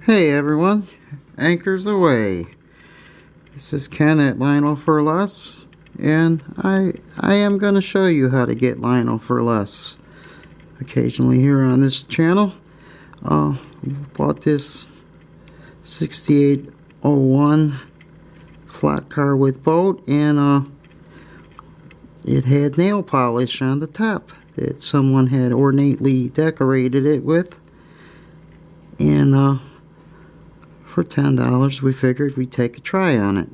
Hey everyone, anchors away. This is Ken at Lionel for Less, and I am going to show you how to get Lionel for less. Occasionally here on this channel. Bought this 6801 flat car with boat, and it had nail polish on the top that someone had ornately decorated it with, and for $10 we figured we'd take a try on it.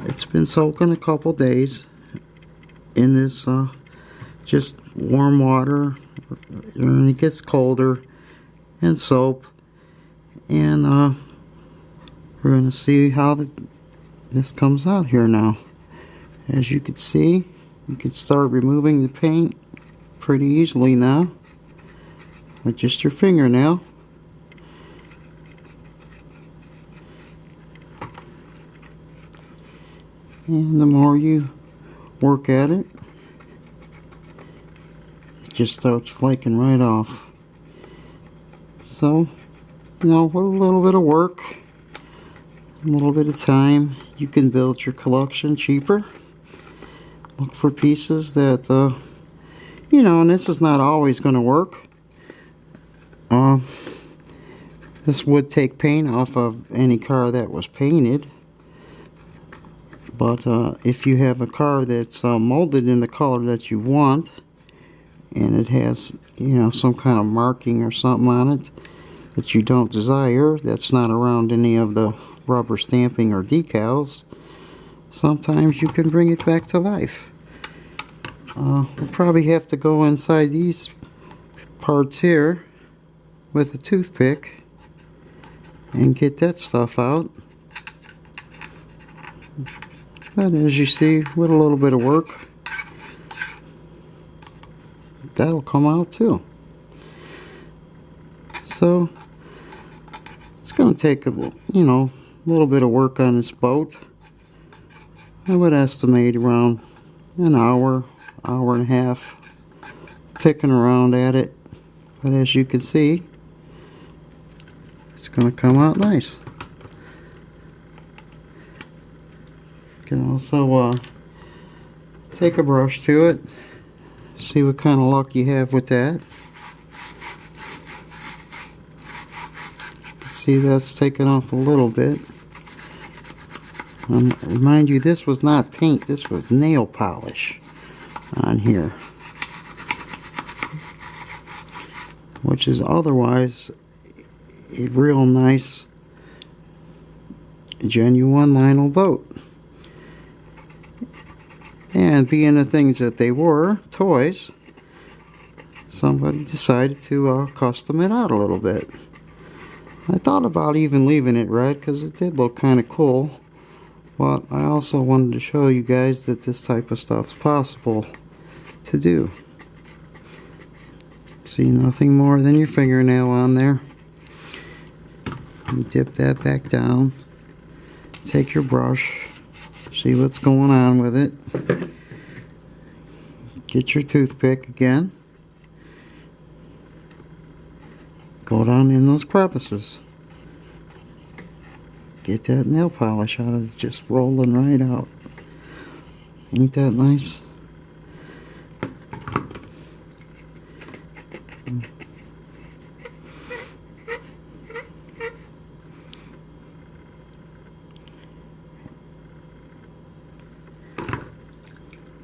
It's been soaking a couple days in this just warm water, and it gets colder, and soap, and we're going to see how this comes out here now. As you can see, you can start removing the paint pretty easily now with just your fingernail. And the more you work at it, it just starts flaking right off. So, you know, with a little bit of work, a little bit of time, you can build your collection cheaper. Look for pieces that, you know, and this is not always going to work. This would take paint off of any car that was painted. But if you have a car that's molded in the color that you want, and it has, you know, some kind of marking or something on it that you don't desire, that's not around any of the rubber stamping or decals, sometimes you can bring it back to life. We'll probably have to go inside these parts here with a toothpick and get that stuff out. But as you see, with a little bit of work, that'll come out too. So it's going to take a little bit of work on this boat. I would estimate around an hour and a half picking around at it. But as you can see, it's going to come out nice. You can also take a brush to it, see what kind of luck you have with that. See, that's taken off a little bit. Remind you, this was not paint, this was nail polish on here, which is otherwise a real nice, genuine Lionel boat. And being the things that they were, toys, somebody decided to custom it out a little bit. I thought about even leaving it red because it did look kind of cool. But I also wanted to show you guys that this type of stuff is possible to do. See, nothing more than your fingernail on there. You dip that back down. Take your brush. See what's going on with it. Get your toothpick again. Go down in those crevices. Get that nail polish out. It's just rolling right out. Ain't that nice?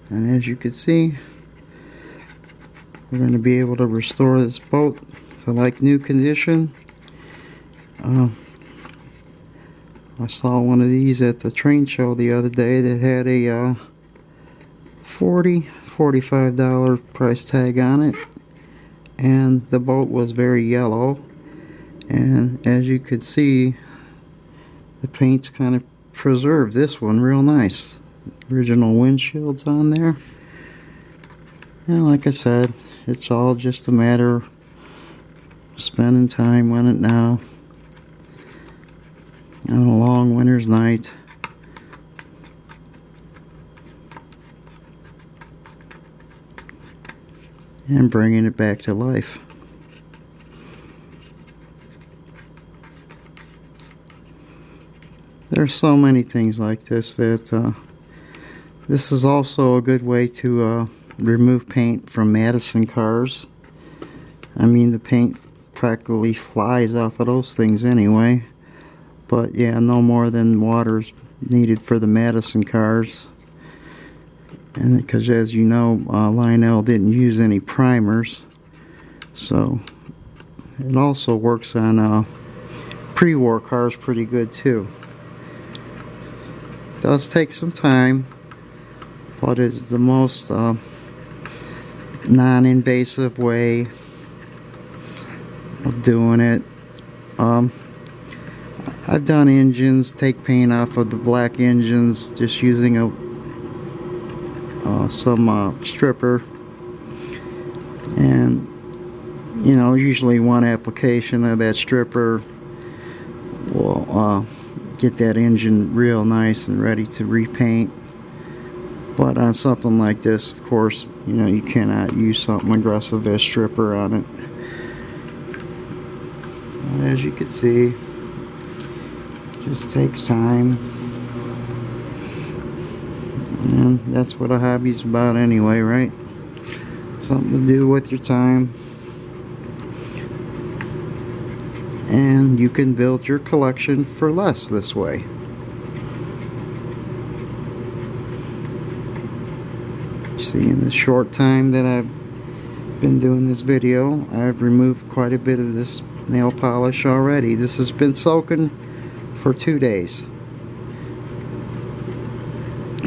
And as you can see, we're going to be able to restore this boat to like new condition. I saw one of these at the train show the other day that had a $45 price tag on it, and the boat was very yellow, and as you could see, the paint's kind of preserved this one real nice. Original windshields on there. And like I said, it's all just a matter of spending time on it now on a long winter's night. And bringing it back to life. There's so many things like this that this is also a good way to remove paint from Madison cars. I mean, the paint practically flies off of those things anyway. But yeah, no more than water's needed for the Madison cars. And because, as you know, Lionel didn't use any primers, so it also works on pre-war cars pretty good too. It does take some time, but it's the most non-invasive way of doing it. I've done engines, take paint off of the black engines just using some stripper, and you know, usually one application of that stripper will get that engine real nice and ready to repaint. But on something like this, of course, you know, you cannot use something aggressive as stripper on it. But as you can see, it just takes time. And that's what a hobby's about anyway, right? Something to do with your time. And you can build your collection for less this way. See, in the short time that I've been doing this video, I've removed quite a bit of this nail polish already. This has been soaking for 2 days.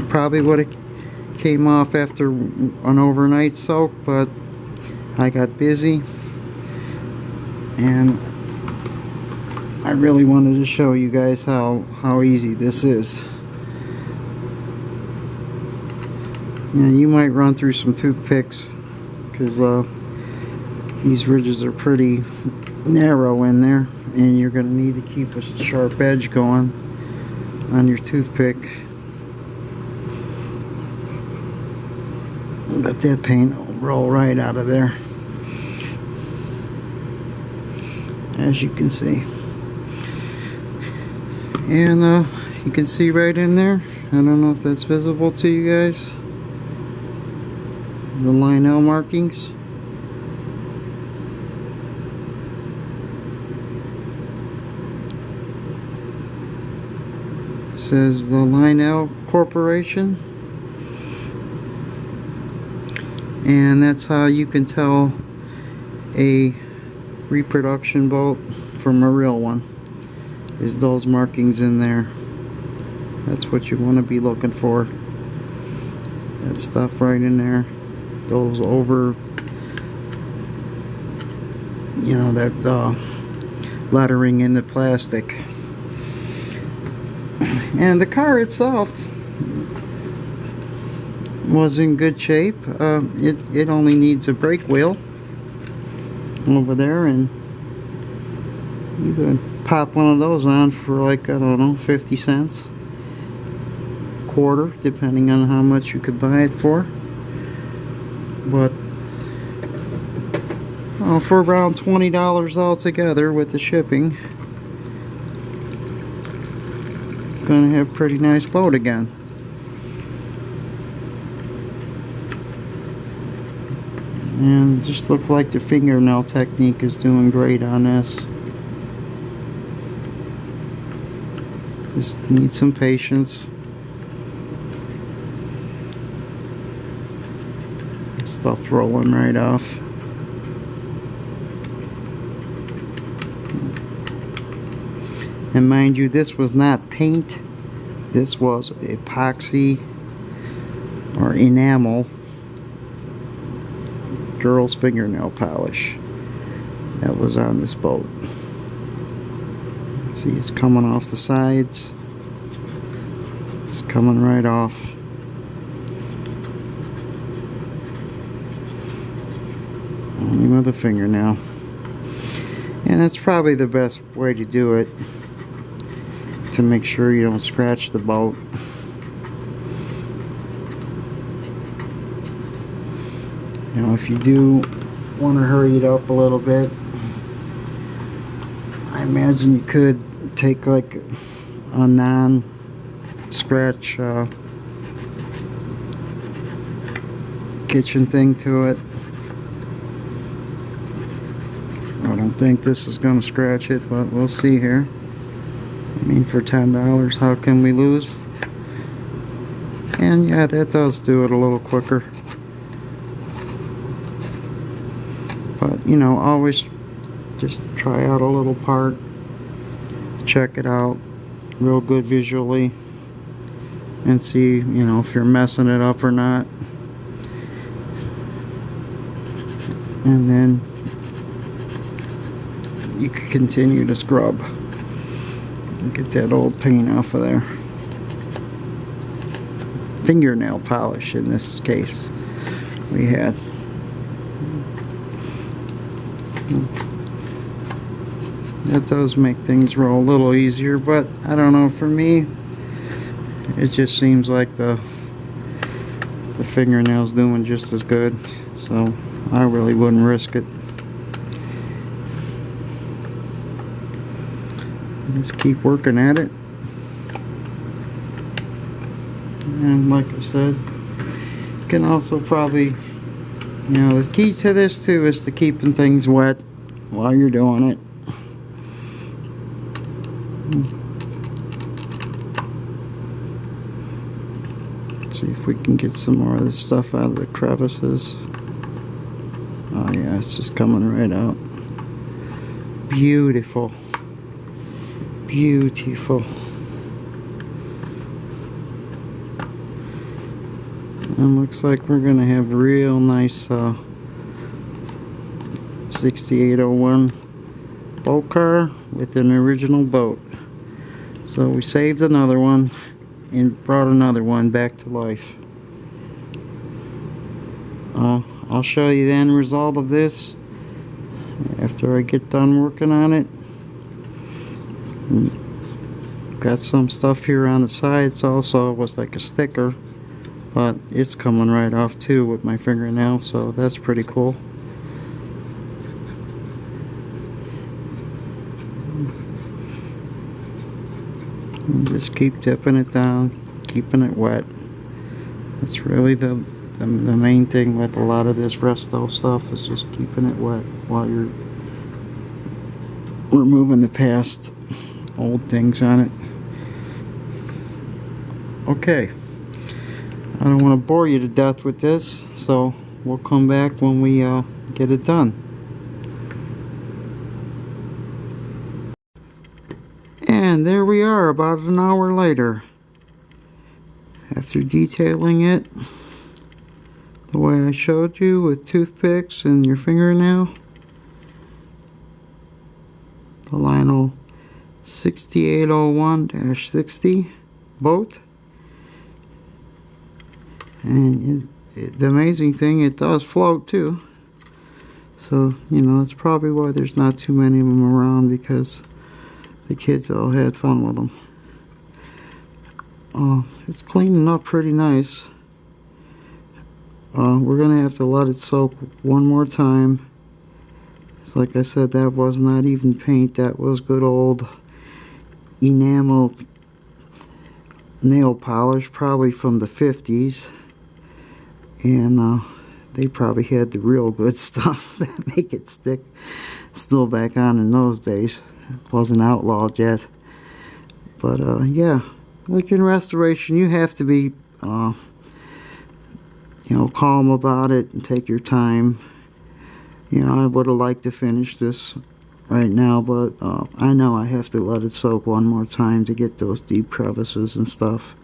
Probably would have came off after an overnight soak, but I got busy and I really wanted to show you guys how easy this is. And you might run through some toothpicks because these ridges are pretty narrow in there, and you're going to need to keep a sharp edge going on your toothpick. But that paint will roll right out of there, as you can see. And you can see right in there, I don't know if that's visible to you guys, the Lionel markings. It says the Lionel Corporation. And that's how you can tell a reproduction boat from a real one, is those markings in there. That's what you want to be looking for. That stuff right in there. Those over, you know, that lettering in the plastic. And the car itself was in good shape. It only needs a brake wheel over there, and you can pop one of those on for like, I don't know, 50 cents, quarter, depending on how much you could buy it for. But for around $20 altogether with the shipping, gonna have a pretty nice boat again. And just look like the fingernail technique is doing great on this. Just need some patience. Stuff rolling right off. And mind you, this was not paint. This was epoxy or enamel. Girl's fingernail polish that was on this boat. See, it's coming off the sides. It's coming right off. Only with a fingernail. And that's probably the best way to do it, to make sure you don't scratch the boat. You know, if you do want to hurry it up a little bit, I imagine you could take like a non-scratch kitchen thing to it. I don't think this is going to scratch it, but we'll see here. I mean, for $10, how can we lose? And yeah, that does do it a little quicker. But, you know, always just try out a little part. Check it out real good visually. And see, you know, if you're messing it up or not. And then you can continue to scrub and get that old paint off of there. Fingernail polish in this case we had. That does make things roll a little easier, but I don't know, for me it just seems like the fingernail's doing just as good, so I really wouldn't risk it. Just keep working at it. And like I said, you can also probably, you know, the key to this too is to keeping things wet while you're doing it. Let's see if we can get some more of this stuff out of the crevices. Oh yeah, it's just coming right out. Beautiful. Beautiful. And looks like we're gonna have a real nice 6801 boat car with an original boat. So we saved another one and brought another one back to life. I'll show you the end result of this after I get done working on it. Got some stuff here on the sides also. It was like a sticker, but it's coming right off too with my fingernail, so that's pretty cool. And just keep dipping it down, keeping it wet. That's really the main thing with a lot of this resto stuff, is just keeping it wet while you're removing the past old things on it. Okay, I don't want to bore you to death with this, so we'll come back when we get it done. And there we are, about an hour later. After detailing it the way I showed you with toothpicks and your fingernail, the Lionel 6801-60 boat. And the amazing thing, it does float too. So, you know, that's probably why there's not too many of them around, because the kids all had fun with them. It's cleaning up pretty nice. We're gonna have to let it soak one more time. It's like I said, that was not even paint, that was good old enamel nail polish, probably from the 50s. And they probably had the real good stuff that make it stick still back on in those days. It wasn't outlawed yet. But yeah, like in restoration, you have to be you know, calm about it and take your time. You know, I would have liked to finish this right now, but I know I have to let it soak one more time to get those deep crevices and stuff,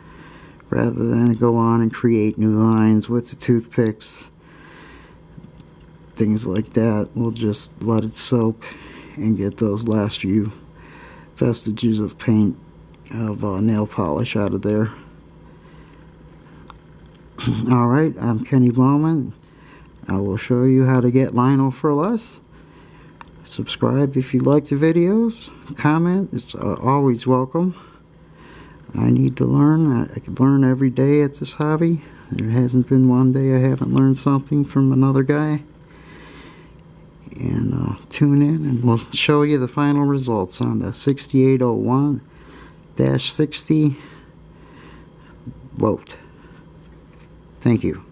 rather than go on and create new lines with the toothpicks. Things like that, we'll just let it soak and get those last few vestiges of paint, of nail polish out of there. Alright, I'm Kenny Bowman. I will show you how to get Lionel for less. Subscribe if you like the videos. Comment, it's always welcome. I need to learn. I can learn every day at this hobby. There hasn't been one day I haven't learned something from another guy. And tune in and we'll show you the final results on the 6801 60 vote. Thank you.